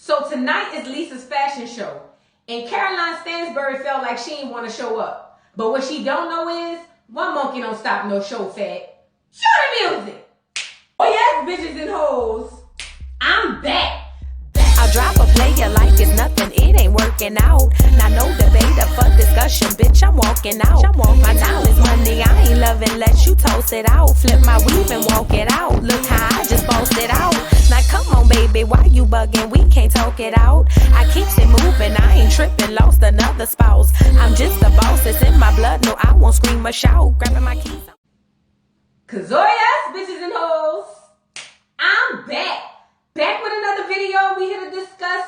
So tonight is Lisa's fashion show. And Caroline Stansbury felt like she didn't want to show up. But what she don't know is, one monkey don't stop no show fat. Show the music. Oh yes, bitches and hoes. I'm back. I drop a player like it's nothing, it ain't working out. Now no debate or for discussion, bitch, I'm walking out. My time is money, I ain't loving, let you toast it out. Flip my weave and walk it out. Look how I just bossed it out. Now come on, baby, why you bugging? We can't talk it out. I keeps it moving, I ain't tripping, lost another spouse. I'm just a boss, it's in my blood, no, I won't scream or shout. Grabbing my keys. Cause oh yes, bitches and hoes, I'm back. Back with another video. We here to discuss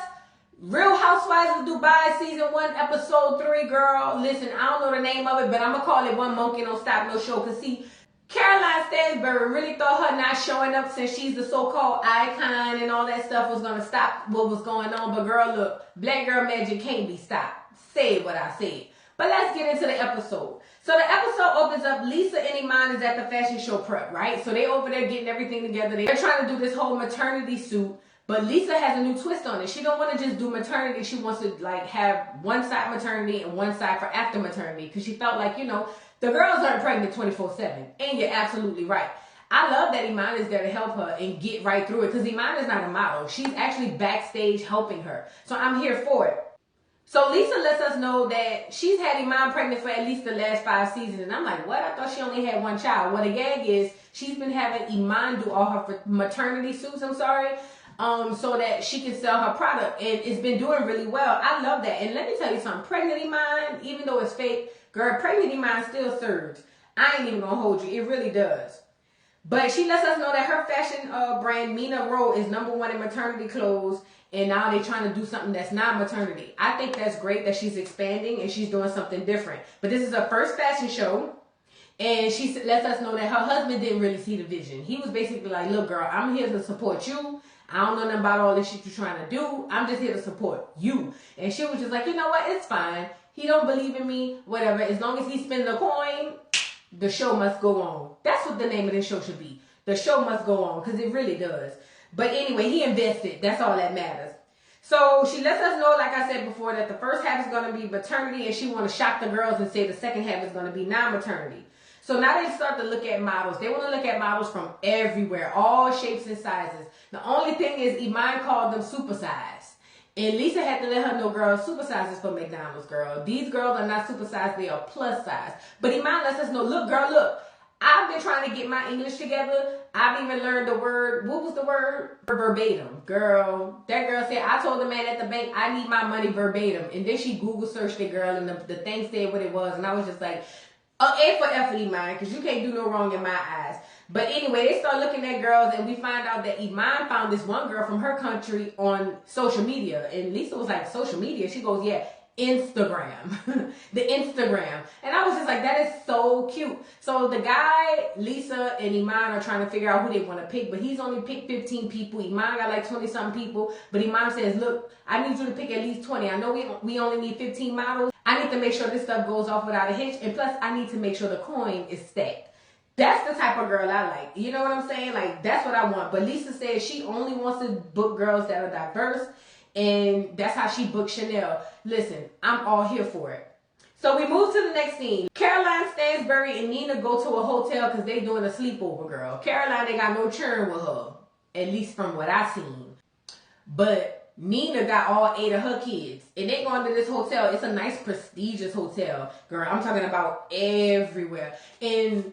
Real Housewives of Dubai Season 1, Episode 3, girl. Listen, I don't know the name of it, but I'm going to call it One Monkey Don't Stop No Show. Because see, Caroline Stansbury really thought her not showing up since she's the so-called icon and all that stuff was going to stop what was going on. But girl, look, black girl magic can't be stopped. Say what I said. But let's get into the episode. So the episode opens up, Lisa and Iman is at the fashion show prep, right? So they over there getting everything together. They're trying to do this whole maternity suit, but Lisa has a new twist on it. She don't want to just do maternity. She wants to like have one side maternity and one side for after maternity because she felt like, you know, the girls aren't pregnant 24/7. And you're absolutely right. I love that Iman is there to help her and get right through it because Iman is not a model. She's actually backstage helping her. So I'm here for it. So Lisa lets us know that she's had Iman pregnant for at least the last 5 seasons. And I'm like, what? I thought she only had one child. Well, the gag is she's been having Iman do all her maternity suits, so that she can sell her product. And it's been doing really well. I love that. And let me tell you something. Pregnant Iman, even though it's fake, girl, pregnant Iman still serves. I ain't even going to hold you. It really does. But she lets us know that her fashion brand, Mina Rowe, is #1 in maternity clothes. And now they're trying to do something that's not maternity. I think that's great that she's expanding and she's doing something different. But this is her first fashion show. And she lets us know that her husband didn't really see the vision. He was basically like, look, girl, I'm here to support you. I don't know nothing about all this shit you're trying to do. I'm just here to support you. And she was just like, you know what? It's fine. He don't believe in me. Whatever. As long as he spends the coin, the show must go on. That's what the name of this show should be. The show must go on. Because it really does. But anyway, he invested. That's all that matters. So she lets us know, like I said before, that the first half is going to be maternity and she want to shock the girls and say the second half is going to be non-maternity. So now they start to look at models. They want to look at models from everywhere, all shapes and sizes. The only thing is Iman called them supersized. And Lisa had to let her know, girl, supersize is for McDonald's, girl. These girls are not supersized, they are plus size. But Iman lets us know, look, girl, look. I've been trying to get my English together. I've even learned the word, what was the word? Verbatim. Girl, that girl said, I told the man at the bank, I need my money verbatim. And then she Google searched the girl and the thing said what it was. And I was just like, A for effort, Iman, because you can't do no wrong in my eyes. But anyway, they start looking at girls and we find out that Iman found this one girl from her country on social media. And Lisa was like, social media? She goes, yeah. Instagram. The Instagram. And I was just like, that is so cute. So the guy, Lisa and Iman are trying to figure out who they want to pick, but he's only picked 15 people. Iman got like 20 something people, but Iman says, look, I need you to pick at least 20. I know we only need 15 models. I need to make sure this stuff goes off without a hitch, and plus I need to make sure the coin is stacked. That's the type of girl I like. You know what I'm saying? Like, that's what I want. But Lisa says she only wants to book girls that are diverse. And that's how she booked Chanel. Listen, I'm all here for it. So we move to the next scene. Caroline Stansbury and Nina go to a hotel because they doing a sleepover, girl. Caroline ain't got no churn with her. At least from what I seen. But Nina got all 8 of her kids. And they going to this hotel. It's a nice, prestigious hotel. Girl, I'm talking about everywhere. And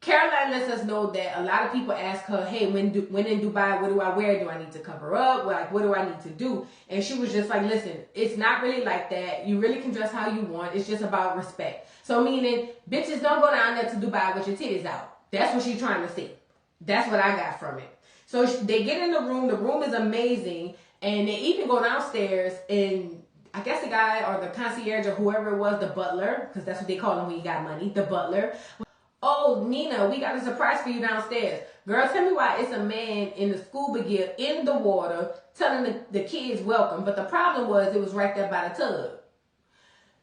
Caroline lets us know that a lot of people ask her, hey, when in Dubai, what do I wear? Do I need to cover up? Like, what do I need to do? And she was just like, listen, it's not really like that. You really can dress how you want. It's just about respect. So meaning, bitches don't go down there to Dubai with your titties out. That's what she's trying to say. That's what I got from it. So they get in the room. The room is amazing. And they even go downstairs and I guess the guy or the concierge or whoever it was, the butler, because that's what they call him when you got money, the butler. Oh, Nina, we got a surprise for you downstairs. Girl, tell me why it's a man in the scuba gear in the water telling the kids welcome. But the problem was it was right there by the tub.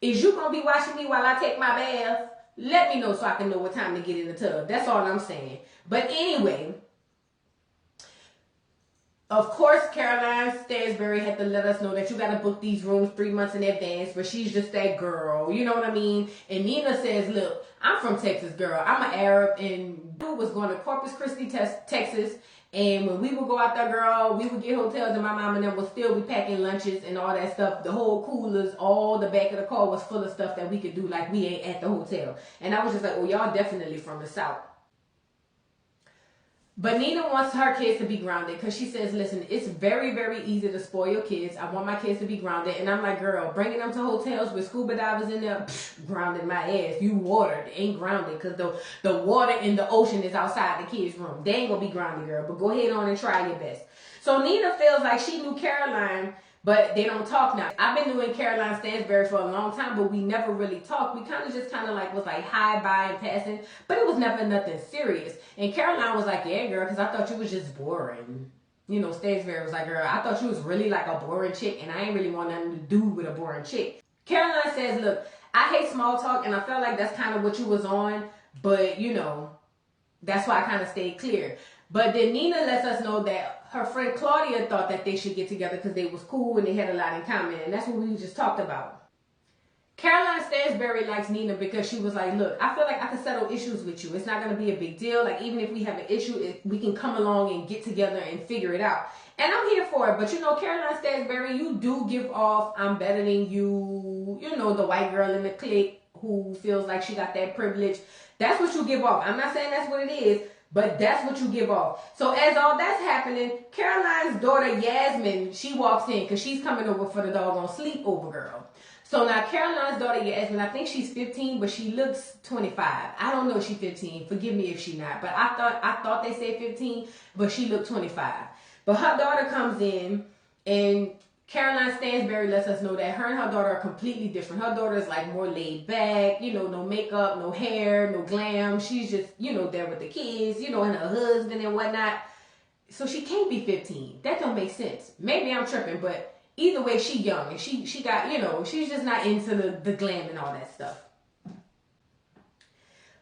Is you going to be watching me while I take my bath? Let me know so I can know what time to get in the tub. That's all I'm saying. But anyway, Of course, Caroline Stansberry had to let us know that you got to book these rooms 3 months in advance, but she's just that girl. You know what I mean? And Nina says, look, I'm from Texas, girl. I'm an Arab, and was going to Corpus Christi, Texas. And when we would go out there, girl, we would get hotels, and my mom and them would still be packing lunches and all that stuff. The whole coolers, all the back of the car was full of stuff that we could do like we ain't at the hotel. And I was just like, oh, y'all definitely from the South. But Nina wants her kids to be grounded because she says, listen, it's very, very easy to spoil your kids. I want my kids to be grounded. And I'm like, girl, bringing them to hotels with scuba divers in there, grounded my ass. You watered, ain't grounded, because the water in the ocean is outside the kids' room. They ain't going to be grounded, girl. But go ahead on and try your best. So Nina feels like she knew Caroline, but they don't talk now. I've been knowing Caroline Stansberry for a long time, but we never really talked. We kind of like was like hi, bye, and passing, but it was never nothing serious. And Caroline was like, yeah, girl, because I thought you was just boring. You know, Stansberry was like, girl, I thought you was really like a boring chick, and I ain't really want nothing to do with a boring chick. Caroline says, look, I hate small talk, and I felt like that's kind of what you was on, but, you know, that's why I kind of stayed clear. But then Nina lets us know that her friend Claudia thought that they should get together because they was cool and they had a lot in common. And that's what we just talked about. Caroline Stansberry likes Nina because she was like, look, I feel like I can settle issues with you. It's not going to be a big deal. Like, even if we have an issue, we can come along and get together and figure it out. And I'm here for it. But, you know, Caroline Stansberry, you do give off, I'm better than you. You know, the white girl in the clique who feels like she got that privilege. That's what you give off. I'm not saying that's what it is, but that's what you give off. So as all that's happening, Caroline's daughter, Yasmin, she walks in because she's coming over for the doggone sleepover, girl. So now Caroline's daughter, Yasmin, I think she's 15, but she looks 25. I don't know if she's 15. Forgive me if she's not. But I thought they said 15, but she looked 25. But her daughter comes in, and Caroline Stansberry lets us know that her and her daughter are completely different. Her daughter is like more laid back, you know, no makeup, no hair, no glam. She's just, you know, there with the kids, you know, and her husband and whatnot. So she can't be 15. That don't make sense. Maybe I'm tripping, but either way, she young, and she got, you know, she's just not into the glam and all that stuff.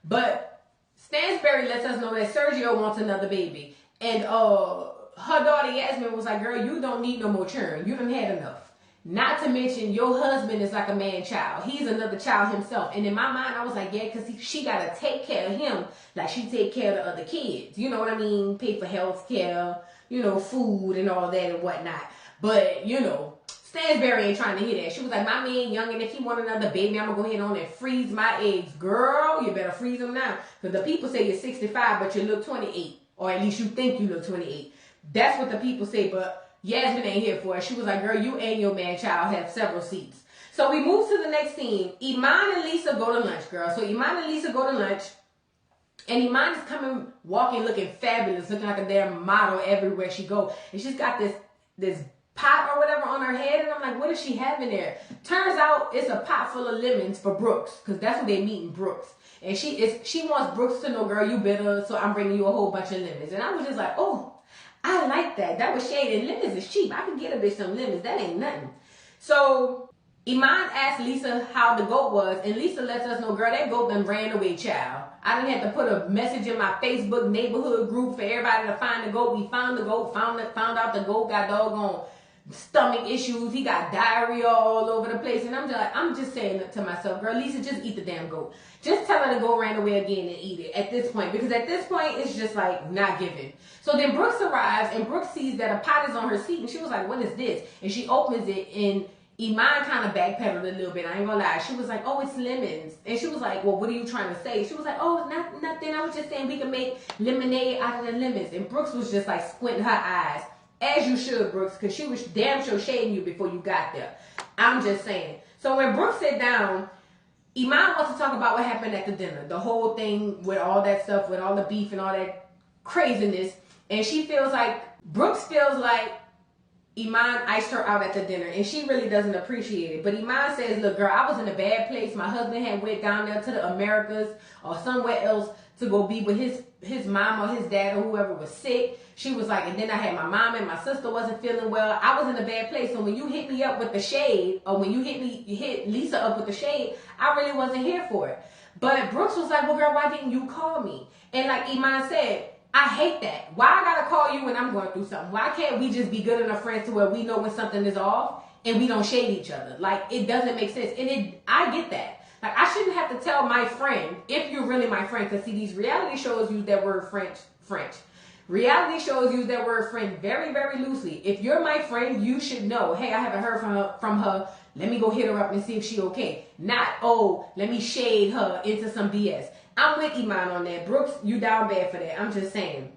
But Stansberry lets us know that Sergio wants another baby. And her daughter Yasmin was like, girl, you don't need no more children. You done had enough. Not to mention, your husband is like a man-child. He's another child himself. And in my mind, I was like, yeah, because she got to take care of him like she take care of the other kids. You know what I mean? Pay for health care, you know, food and all that and whatnot. But, you know, Stansberry ain't trying to hear that. She was like, my man young, and if he want another baby, I'm going to go ahead on and freeze my eggs. Girl, you better freeze them now. Because the people say you're 65, but you look 28. Or at least you think you look 28. That's what the people say, but Yasmin ain't here for it. She was like, girl, you and your man-child have several seats. So we move to the next scene. Iman and Lisa go to lunch, girl. So Iman and Lisa go to lunch. And Iman is coming, walking, looking fabulous, looking like a damn model everywhere she go. And she's got this pot or whatever on her head. And I'm like, what does she have in there? Turns out it's a pot full of lemons for Brooks, because that's what they meet in Brooks. And she wants Brooks to know, girl, you bitter, so I'm bringing you a whole bunch of lemons. And I was just like, oh, I like that. That was shade. And lemons is cheap. I can get a bitch some lemons. That ain't nothing. So Iman asked Lisa how the goat was, and Lisa lets us know, girl, that goat done ran away, child. I done had to put a message in my Facebook neighborhood group for everybody to find the goat. We found the goat, found out the goat got doggone stomach issues. He got diarrhea all over the place. And I'm just saying to myself, girl, Lisa, just eat the damn goat. Just tell her to go ran away again and eat it at this point. Because at this point, it's just like not giving. So then Brooks arrives, and Brooks sees that a pot is on her seat. And she was like, what is this? And she opens it, and Iman kind of backpedaled a little bit. I ain't gonna lie. She was like, oh, it's lemons. And she was like, well, what are you trying to say? She was like, oh, nothing. I was just saying we can make lemonade out of the lemons. And Brooks was just like squinting her eyes. As you should, Brooks, because she was damn sure shading you before you got there. I'm just saying. So when Brooks sat down, Iman wants to talk about what happened at the dinner. The whole thing with all that stuff, with all the beef and all that craziness. And Brooks feels like Iman iced her out at the dinner, and she really doesn't appreciate it. But Iman says, look, girl, I was in a bad place. My husband had went down there to the Americas or somewhere else to go be with his mom or his dad or whoever was sick. She was like, and then I had my mom and my sister wasn't feeling well. I was in a bad place. So when you hit me up with the shade, or when you hit Lisa up with the shade, I really wasn't here for it. But Brooks was like, well, girl, why didn't you call me? And like Iman said, I hate that. Why I gotta call you when I'm going through something? Why can't we just be good enough friends to where we know when something is off and we don't shade each other? Like, it doesn't make sense. And I get that. Like, I shouldn't have to tell my friend, if you're really my friend, because see, these reality shows use that word French. Reality shows use that word friend very, very loosely. If you're my friend, you should know, hey, I haven't heard from her. Let me go hit her up and see if she okay. Not, oh, let me shade her into some BS. I'm with Iman on that. Brooks, you down bad for that. I'm just saying.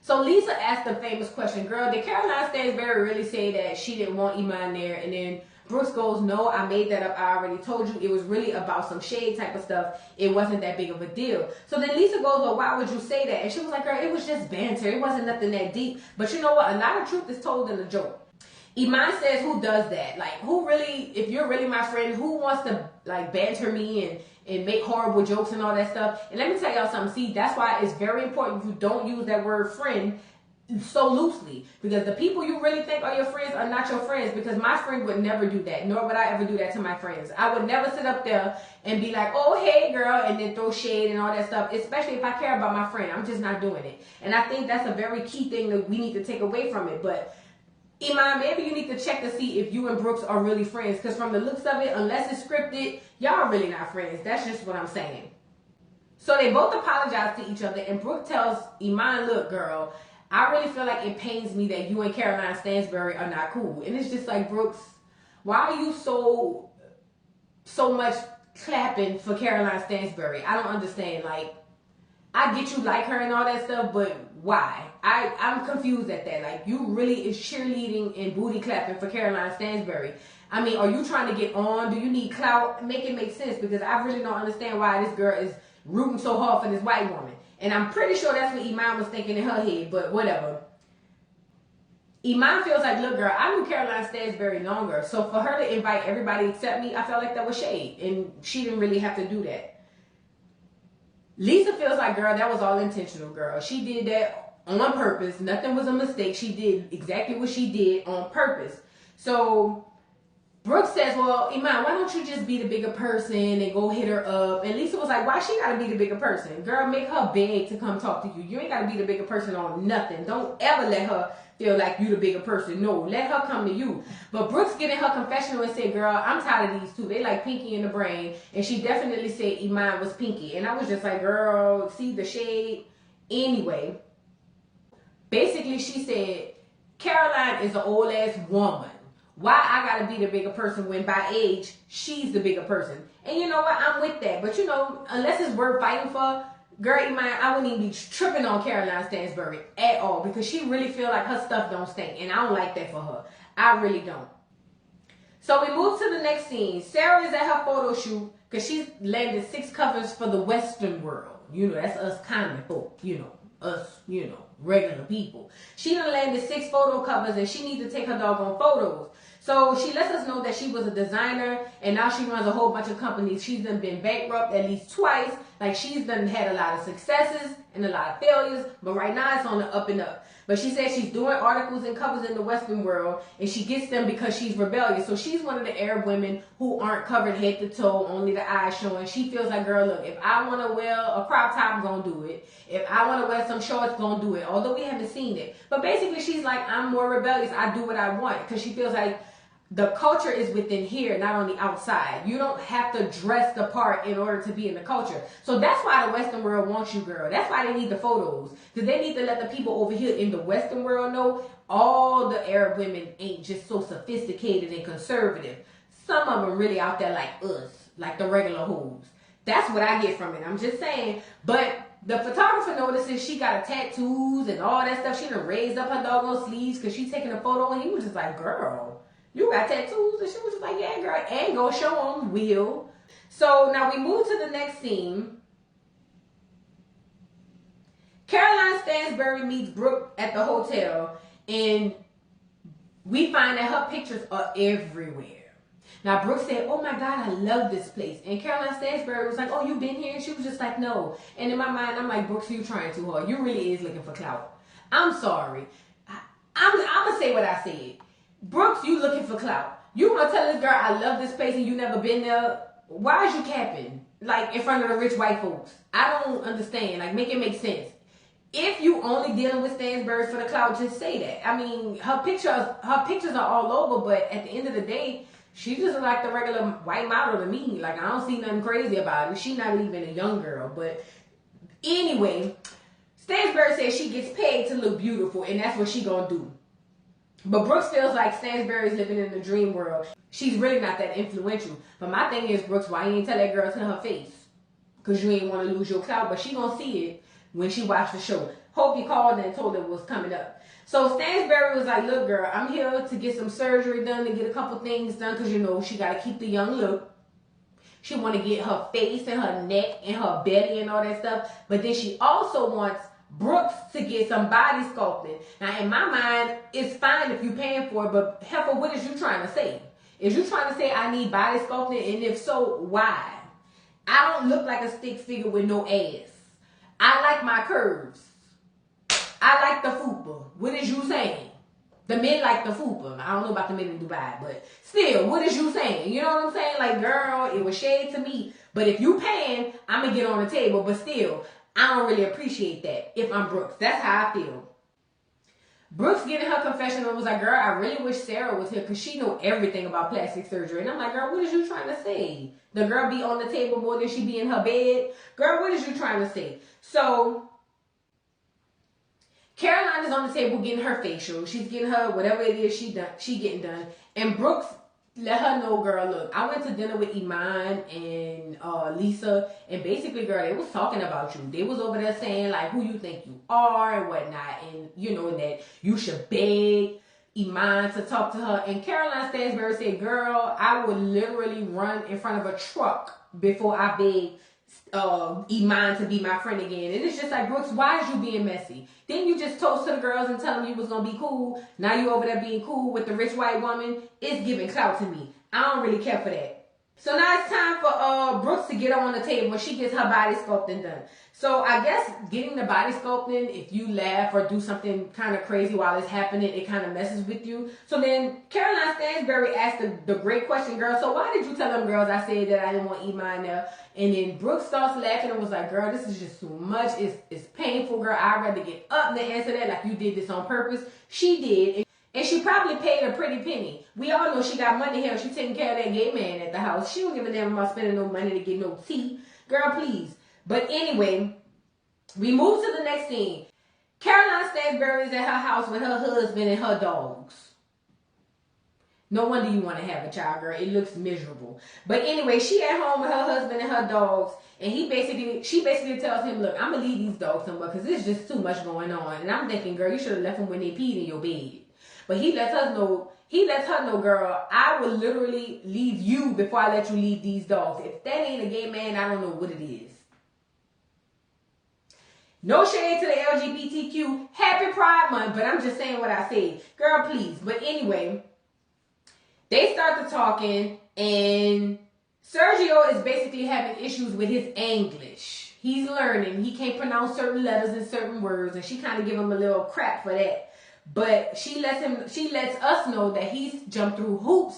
So Lisa asked the famous question, girl, did Caroline Stansberry really say that she didn't want Iman there? And then Brooks goes, no, I made that up. I already told you. It was really about some shade type of stuff. It wasn't that big of a deal. So then Lisa goes, well, why would you say that? And she was like, girl, it was just banter. It wasn't nothing that deep. But you know what? A lot of truth is told in a joke. Iman says, who does that? Like, who really, if you're really my friend, who wants to, like, banter me and make horrible jokes and all that stuff? And let me tell y'all something. See, that's why it's very important you don't use that word friend so loosely, because the people you really think are your friends are not your friends, because my friend would never do that, nor would I ever do that to my friends. I would never sit up there and be like, oh, hey, girl, and then throw shade and all that stuff, especially if I care about my friend. I'm just not doing it. And I think that's a very key thing that we need to take away from it. But Iman, maybe you need to check to see if you and Brooks are really friends, because from the looks of it, unless it's scripted, y'all are really not friends. That's just what I'm saying. So they both apologize to each other, and Brooke tells Iman, look, girl, I really feel like it pains me that you and Caroline Stansberry are not cool. And it's just like, Brooks, why are you so much clapping for Caroline Stansberry? I don't understand. Like, I get you like her and all that stuff, but why? I'm confused at that. Like, you really is cheerleading and booty clapping for Caroline Stansberry. I mean, are you trying to get on? Do you need clout? Make it make sense, because I really don't understand why this girl is rooting so hard for this white woman. And I'm pretty sure that's what Iman was thinking in her head, but whatever. Iman feels like, look, girl, I knew Caroline Stansberry longer, so for her to invite everybody except me, I felt like that was shade, and she didn't really have to do that. Lisa feels like, girl, that was all intentional, girl. She did that on purpose. Nothing was a mistake. She did exactly what she did on purpose. So Brooke says, well, Iman, why don't you just be the bigger person and go hit her up? And Lisa was like, why she gotta be the bigger person? Girl, make her beg to come talk to you. You ain't gotta be the bigger person on nothing. Don't ever let her feel like you the bigger person. No, let her come to you. But Brooks get in her confessional and said, girl, I'm tired of these two. They like Pinky in the brain. And she definitely said Iman was Pinky. And I was just like, girl, see the shade? Anyway, basically she said, Caroline is an old ass woman. Why I gotta be the bigger person when by age, she's the bigger person? And you know what? I'm with that. But you know, unless it's worth fighting for, girl, Iman, I wouldn't even be tripping on Caroline Stansberry at all, because she really feel like her stuff don't stink. And I don't like that for her. I really don't. So we move to the next scene. Sarah is at her photo shoot because she's landed 6 covers for the Western world. You know, that's us common folk, you know. Us, you know, regular people. She done landed 6 photo covers and she needs to take her doggone photos. So she lets us know that she was a designer and now she runs a whole bunch of companies. She's done been bankrupt at least twice. Like, she's done had a lot of successes and a lot of failures, but right now it's on the up and up. But she says she's doing articles and covers in the Western world, and she gets them because she's rebellious. So she's one of the Arab women who aren't covered head to toe, only the eyes showing. She feels like, girl, look, if I want to wear a crop top, I'm going to do it. If I want to wear some shorts, going to do it. Although we haven't seen it. But basically, she's like, I'm more rebellious. I do what I want. Because she feels like the culture is within here, not on the outside. You don't have to dress the part in order to be in the culture. So that's why the Western world wants you, girl. That's why they need the photos. Because they need to let the people over here in the Western world know all the Arab women ain't just so sophisticated and conservative. Some of them really out there like us, like the regular hoes. That's what I get from it. I'm just saying. But the photographer notices she got tattoos and all that stuff. She done raised up her doggone sleeves because she's taking a photo. And he was just like, girl, you got tattoos? And she was just like, yeah, girl, and go show them, will. So now we move to the next scene. Caroline Stansberry meets Brooke at the hotel, and we find that her pictures are everywhere. Now, Brooke said, oh my God, I love this place. And Caroline Stansberry was like, oh, you been here? And she was just like, no. And in my mind, I'm like, Brooke, you trying too hard. You really is looking for clout. I'm sorry. I'm going to say what I said. Brooks, you looking for clout. You want to tell this girl, I love this place and you never been there? Why is you capping? Like, in front of the rich white folks. I don't understand. Like, make it make sense. If you only dealing with Stansbury for the clout, just say that. I mean, her pictures are all over, but at the end of the day, she just like the regular white model to me. Like, I don't see nothing crazy about it. She's not even a young girl. But anyway, Stansbury says she gets paid to look beautiful, and that's what she gonna do. But Brooks feels like Stansbury's living in the dream world. She's really not that influential. But my thing is, Brooks, why you ain't tell that girl to her face? Because you ain't want to lose your clout, but she gonna see it when she watched the show. Hope you called and told her what's coming up. So Stansbury was like, look, girl, I'm here to get some surgery done, to get a couple things done, because, you know, she got to keep the young look. She want to get her face and her neck and her belly and all that stuff. But then she also wants Brooks to get some body sculpting. Now, in my mind, it's fine if you're paying for it, but heifer, what is you trying to say? Is you trying to say I need body sculpting? And if so, why? I don't look like a stick figure with no ass. I like my curves. I like the fupa. What is you saying? The men like the fupa. I don't know about the men in Dubai, but still, what is you saying? You know what I'm saying? Like, girl, it was shade to me. But if you paying, I'm going to get on the table. But still, I don't really appreciate that if I'm Brooks. That's how I feel. Brooks getting her confessional was like, girl, I really wish Sarah was here because she know everything about plastic surgery. And I'm like, girl, what is you trying to say? The girl be on the table more than she be in her bed? Girl, what is you trying to say? So, Caroline is on the table getting her facial. She's getting her whatever it is she getting done. And Brooks let her know, girl, look, I went to dinner with Iman and Lisa, and basically, girl, they was talking about you. They was over there saying, like, who you think you are and whatnot, and, you know, that you should beg Iman to talk to her. And Caroline Stansbury said, girl, I would literally run in front of a truck before I beg Iman to be my friend again. And it's just like, Brooks, why is you being messy? Then you just toast to the girls and tell them you was gonna be cool. Now you over there being cool with the rich white woman. It's giving clout to me. I don't really care for that. So now it's time for Brooks to get on the table when she gets her body sculpting done. So I guess getting the body sculpting, if you laugh or do something kind of crazy while it's happening, it kind of messes with you. So then Caroline Stansbury asked the great question, girl, so why did you tell them girls I said that I didn't want Iman there? And then Brooks starts laughing and was like, girl, this is just too much. It's painful, girl. I'd rather get up than answer that like you did this on purpose. She did. And she probably paid a pretty penny. We all know she got money here. She taking care of that gay man at the house. She don't give a damn about spending no money to get no tea. Girl, please. But anyway, we move to the next scene. Caroline Stansbury is at her house with her husband and her dogs. No wonder you want to have a child, girl. It looks miserable. But anyway, she at home with her husband and her dogs. And she basically tells him, look, I'm going to leave these dogs somewhere because there's just too much going on. And I'm thinking, girl, you should have left them when they peed in your bed. But he lets her know, girl, I will literally leave you before I let you leave these dogs. If that ain't a gay man, I don't know what it is. No shade to the LGBTQ. Happy Pride Month, but I'm just saying what I said. Girl, please. But anyway, they start to talking, and Sergio is basically having issues with his English. He's learning. He can't pronounce certain letters and certain words, and she kind of give him a little crap for that. But she lets us know that he's jumped through hoops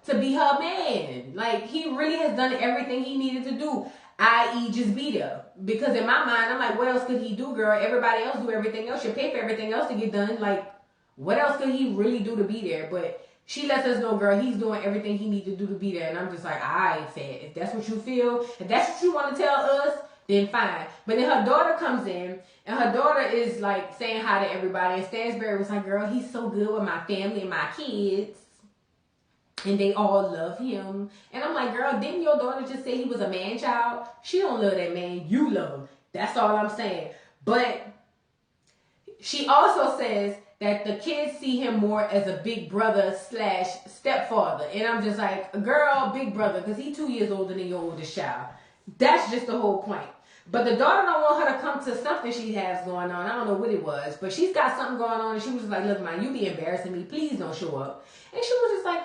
to be her man. Like, he really has done everything he needed to do, i.e. just be there. Because in my mind, I'm like, what else could he do, girl? Everybody else do everything else. You pay for everything else to get done. Like, what else could he really do to be there? But she lets us know, girl, he's doing everything he needs to do to be there. And I'm just like, all right, Fat. If that's what you feel, if that's what you want to tell us, then fine. But then her daughter comes in, and her daughter is like saying hi to everybody. And Stansbury was like, girl, he's so good with my family and my kids. And they all love him. And I'm like, girl, didn't your daughter just say he was a man-child? She don't love that man. You love him. That's all I'm saying. But she also says that the kids see him more as a big brother / stepfather. And I'm just like, girl, big brother, because he's 2 years older than your oldest child. That's just the whole point. But the daughter don't want her to come to something she has going on. I don't know what it was. But she's got something going on. And she was just like, look, man, you be embarrassing me. Please don't show up. And she was just like,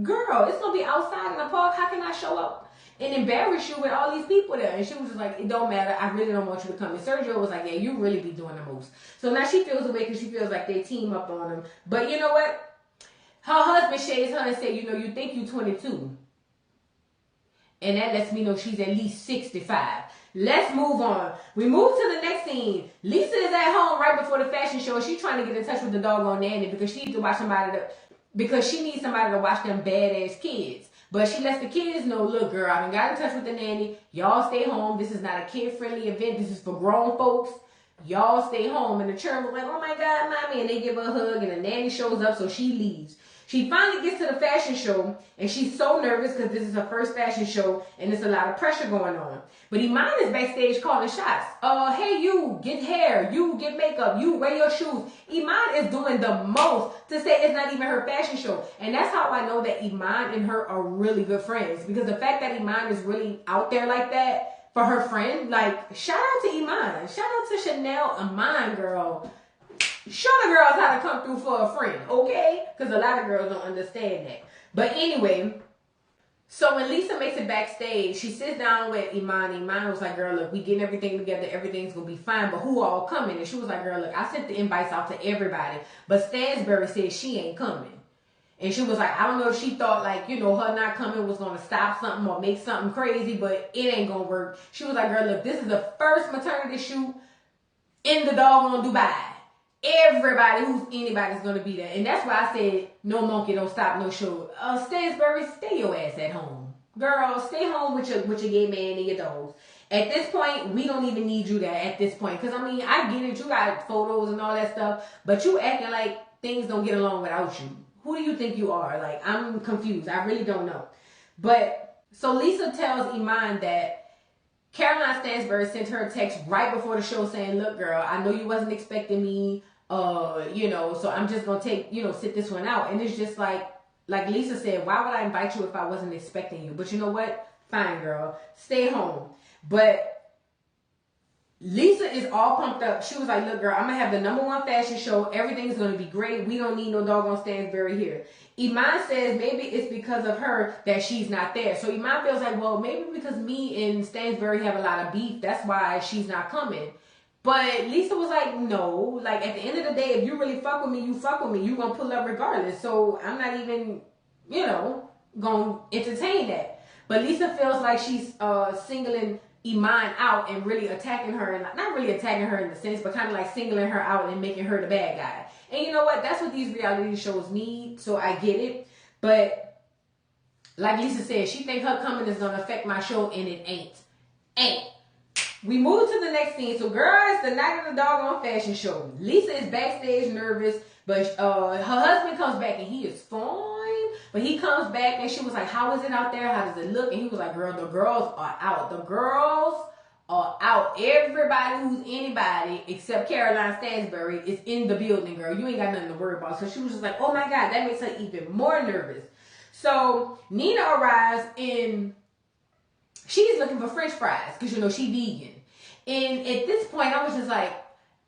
girl, it's going to be outside in the park. How can I show up and embarrass you with all these people there? And she was just like, it don't matter. I really don't want you to come. And Sergio was like, yeah, you really be doing the most. So now she feels away because she feels like they team up on him. But you know what? Her husband shades her and said, you know, you think you 22. And that lets me know she's at least 65. Let's move on. We move to the next scene. Lisa is at home right before the fashion show. She's trying to get in touch with the doggone nanny because she needs to watch because she needs somebody to watch them badass kids. But she lets the kids know, look, girl, I done got in touch with the nanny. Y'all stay home. This is not a kid-friendly event. This is for grown folks. Y'all stay home. And the children was like, oh my God, mommy. And they give her a hug and the nanny shows up, so she leaves. She finally gets to the fashion show, and she's so nervous because this is her first fashion show, and there's a lot of pressure going on. But Iman is backstage calling shots. Hey, you, get hair. You, get makeup. You, wear your shoes. Iman is doing the most to say it's not even her fashion show. And that's how I know that Iman and her are really good friends. Because the fact that Iman is really out there like that for her friend, like, shout out to Iman. Shout out to Chanel Iman, girl. Show the girls how to come through for a friend, okay? Because a lot of girls don't understand that. But anyway, so when Lisa makes it backstage, she sits down with Iman. Iman was like, girl, look, we getting everything together. Everything's going to be fine. But who all coming? And she was like, girl, look, I sent the invites out to everybody. But Stansbury said she ain't coming. And she was like, I don't know if she thought, like, you know, her not coming was going to stop something or make something crazy. But it ain't going to work. She was like, girl, look, this is the first maternity shoot in the doggone Dubai. Everybody who's anybody's gonna be there, and that's why I said no monkey don't stop no show. Stansbury, stay your ass at home, girl. Stay home with your gay man and your dogs. At this point, we don't even need you there. At this point, because I mean, I get it. You got photos and all that stuff, but you acting like things don't get along without you. Who do you think you are? Like, I'm confused. I really don't know. But so Lisa tells Iman that Caroline Stansbury sent her a text right before the show saying, look, girl, I know you wasn't expecting me, you know, so I'm just going to sit this one out. And it's just like Lisa said, why would I invite you if I wasn't expecting you? But you know what? Fine, girl. Stay home. But Lisa is all pumped up. She was like, look, girl, I'm going to have the #1 fashion show. Everything's going to be great. We don't need no doggone Stansbury here. Iman says maybe it's because of her that she's not there. So Iman feels like, well, maybe because me and Stansbury have a lot of beef, that's why she's not coming. But Lisa was like, no. Like, at the end of the day, if you really fuck with me, you fuck with me. You're going to pull up regardless. So I'm not even, going to entertain that. But Lisa feels like she's singling Iman out and really attacking her, and not really attacking her in the sense, but kind of like singling her out and making her the bad guy. And you know what? That's what these reality shows need, so I get it. But like Lisa said, she think her coming is going to affect my show, and it ain't. We move to the next scene. So girl, it's the night of the doggone fashion show. Lisa is backstage nervous, but her husband comes back and he is fine. But he comes back and she was like, how is it out there? How does it look? And he was like, girl, the girls are out. The girls are out. Everybody who's anybody except Caroline Stansbury is in the building, girl. You ain't got nothing to worry about. So she was just like, oh my God, that makes her even more nervous. So Nina arrives and she's looking for French fries because, she vegan. And at this point, I was just like,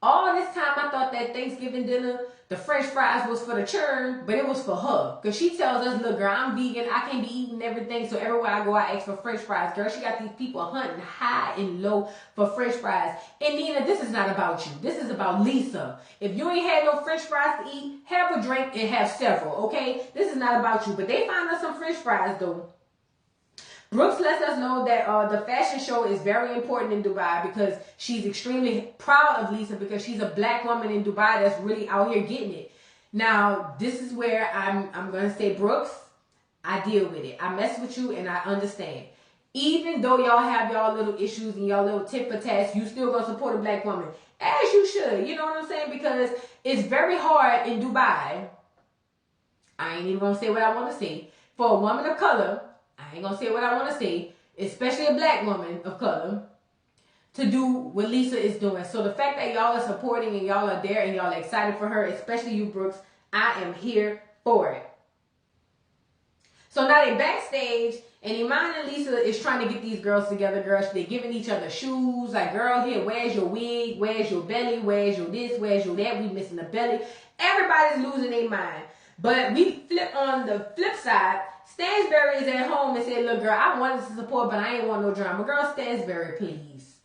all this time I thought that Thanksgiving dinner, the French fries was for the churn, but it was for her. Because she tells us, look, girl, I'm vegan. I can't be eating everything. So everywhere I go, I ask for French fries. Girl, she got these people hunting high and low for French fries. And Nina, this is not about you. This is about Lisa. If you ain't had no French fries to eat, have a drink and have several, okay? This is not about you. But they found us some French fries, though. Brooks lets us know that the fashion show is very important in Dubai because she's extremely proud of Lisa because she's a black woman in Dubai that's really out here getting it. Now, this is where I'm going to say, Brooks, I deal with it. I mess with you and I understand. Even though y'all have y'all little issues and y'all little tit for tat, you still going to support a black woman. As you should. You know what I'm saying? Because it's very hard in Dubai. I ain't even going to say what I want to say. For a woman of color, I ain't going to say what I want to say, especially a black woman of color, to do what Lisa is doing. So the fact that y'all are supporting and y'all are there and y'all are excited for her, especially you, Brooks, I am here for it. So now they're backstage, and Iman and Lisa is trying to get these girls together, girls. They're giving each other shoes. Like, girl, here, where's your wig? Where's your belly? Where's your this? Where's your that? We missing the belly. Everybody's losing their mind. But we flip on the flip side. Stansbury is at home and said, look, girl, I wanted to support, but I ain't want no drama. Girl, Stansbury, please.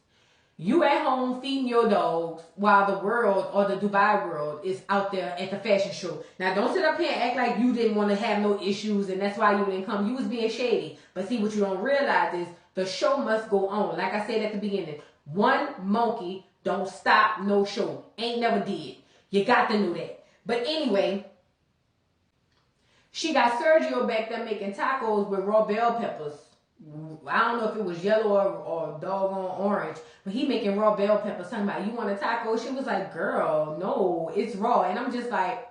You at home feeding your dogs while the world or the Dubai world is out there at the fashion show. Now, don't sit up here and act like you didn't want to have no issues and that's why you didn't come. You was being shady. But see, what you don't realize is The show must go on. Like I said at the beginning, one monkey don't stop no show. Ain't never did. You got to know that. But anyway, she got Sergio back there making tacos with raw bell peppers. I don't know if it was yellow or doggone orange, but he making raw bell peppers. Talking about, you want a taco? She was like, girl, no, it's raw. And I'm just like,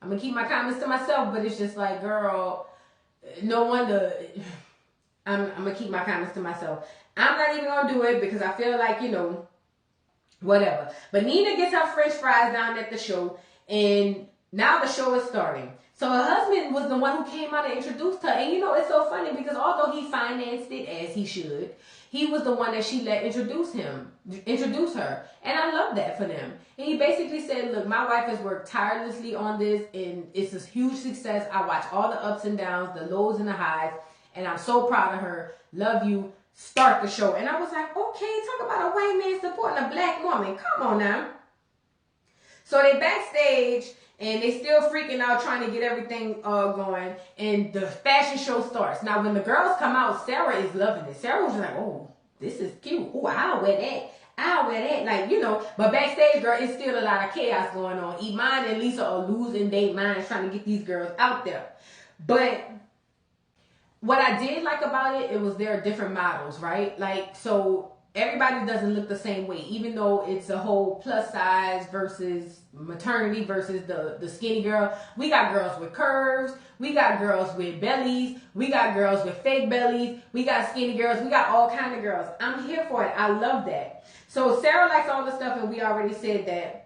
I'm going to keep my comments to myself, but it's just like, girl, no wonder. I'm going to keep my comments to myself. I'm not even going to do it because I feel like, whatever. But Nina gets her french fries down at the show, and now the show is starting. So her husband was the one who came out and introduced her. And it's so funny because although he financed it as he should, he was the one that she let introduce her. And I love that for them. And he basically said, look, my wife has worked tirelessly on this and it's a huge success. I watch all the ups and downs, the lows and the highs, and I'm so proud of her. Love you. Start the show. And I was like, okay, talk about a white man supporting a black woman. Come on now. So they backstage and they still freaking out trying to get everything going. And the fashion show starts. Now, when the girls come out, Sarah is loving it. Sarah was like, oh, this is cute. Oh, I'll wear that. I'll wear that. Like, but backstage, girl, it's still a lot of chaos going on. Iman and Lisa are losing their minds trying to get these girls out there. But what I did like about it was there are different models, right? Like, so everybody doesn't look the same way, even though it's a whole plus size versus maternity versus the skinny girl. We got girls with curves. We got girls with bellies. We got girls with fake bellies. We got skinny girls. We got all kind of girls. I'm here for it. I love that. So Sarah likes all the stuff, and we already said that.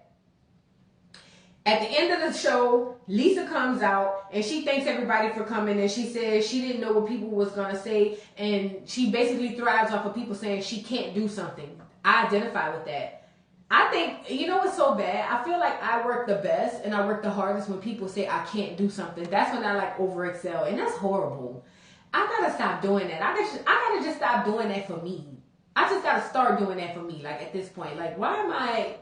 At the end of the show, Lisa comes out and she thanks everybody for coming, and she says she didn't know what people was going to say, and she basically thrives off of people saying she can't do something. I identify with that. I think, what's so bad? I feel like I work the best and I work the hardest when people say I can't do something. That's when I over excel, and that's horrible. I got to stop doing that. I got to just stop doing that for me. I just got to start doing that for me, like at this point. Like, why am I...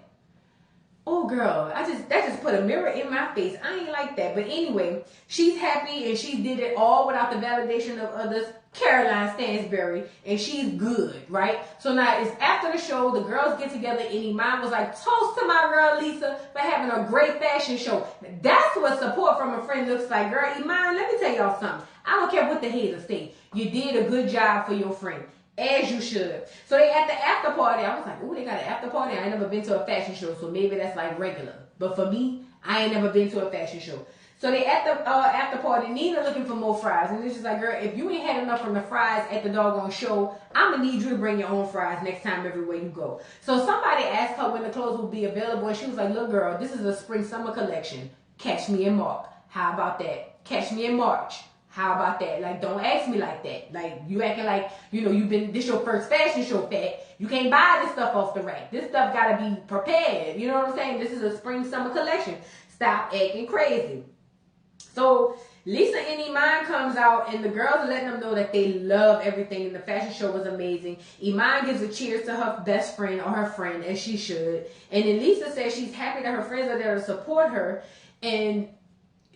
Oh girl, that just put a mirror in my face. I ain't like that. But anyway, she's happy and she did it all without the validation of others. Caroline Stansberry, and she's good, right? So now it's after the show, the girls get together, and Iman was like, toast to my girl Lisa for having a great fashion show. That's what support from a friend looks like. Girl, Iman, let me tell y'all something. I don't care what the haters say. You did a good job for your friend. As you should. So they at the after party. I was like, oh, they got an after party. I ain't never been to a fashion show, so maybe that's like regular. But for me, I ain't never been to a fashion show. So they at the after party. Nina looking for more fries, and it's just like, girl, if you ain't had enough from the fries at the doggone show, I'm gonna need you to bring your own fries next time everywhere you go. So somebody asked her when the clothes will be available, and she was like, look, girl, this is a spring summer collection. Catch me in March. How about that? Catch me in March. How about that? Like, don't ask me like that. Like, you acting like, this your first fashion show, fat. You can't buy this stuff off the rack. This stuff gotta be prepared. You know what I'm saying? This is a spring summer collection. Stop acting crazy. So, Lisa and Iman comes out, and the girls are letting them know that they love everything, and the fashion show was amazing. Iman gives a cheers to her best friend, or her friend, as she should. And then Lisa says she's happy that her friends are there to support her, and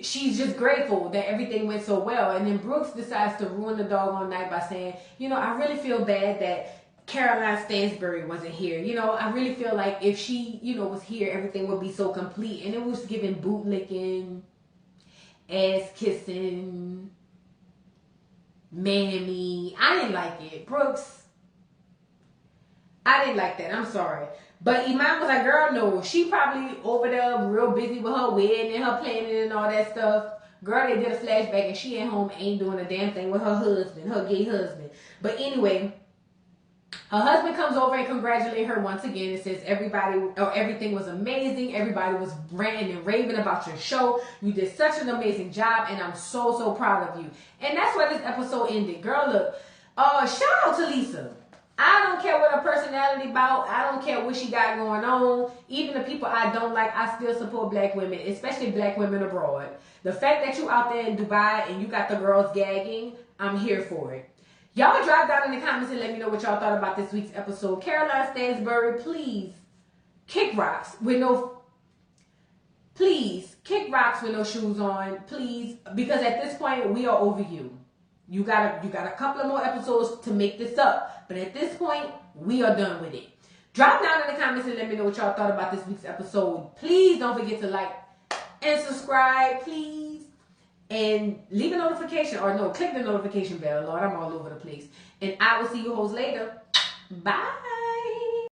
she's just grateful that everything went so well. And then Brooks decides to ruin the doggone night by saying, I really feel bad that Caroline Stansberry wasn't here. I really feel like if she, was here, everything would be so complete. And it was giving bootlicking, ass kissing, mammy. I didn't like it. Brooks, I didn't like that. I'm sorry. But Iman was like, girl, no. She probably over there real busy with her wedding and her planning and all that stuff. Girl, they did a flashback and she at home ain't doing a damn thing with her husband, her gay husband. But anyway, her husband comes over and congratulates her once again and says everything was amazing. Everybody was ranting and raving about your show. You did such an amazing job, and I'm so, so proud of you. And that's where this episode ended. Girl, look, shout out to Lisa. I don't care what her personality about. I don't care what she got going on. Even the people I don't like, I still support black women, especially black women abroad. The fact that you out there in Dubai and you got the girls gagging, I'm here for it. Y'all drop down in the comments and let me know what y'all thought about this week's episode. Caroline Stansberry, please kick rocks with no shoes on, please, because at this point we are over you. You got a couple of more episodes to make this up. But at this point, we are done with it. Drop down in the comments and let me know what y'all thought about this week's episode. Please don't forget to like and subscribe, please. And leave a notification, or no, click the notification bell. Lord, I'm all over the place. And I will see you hoes later. Bye.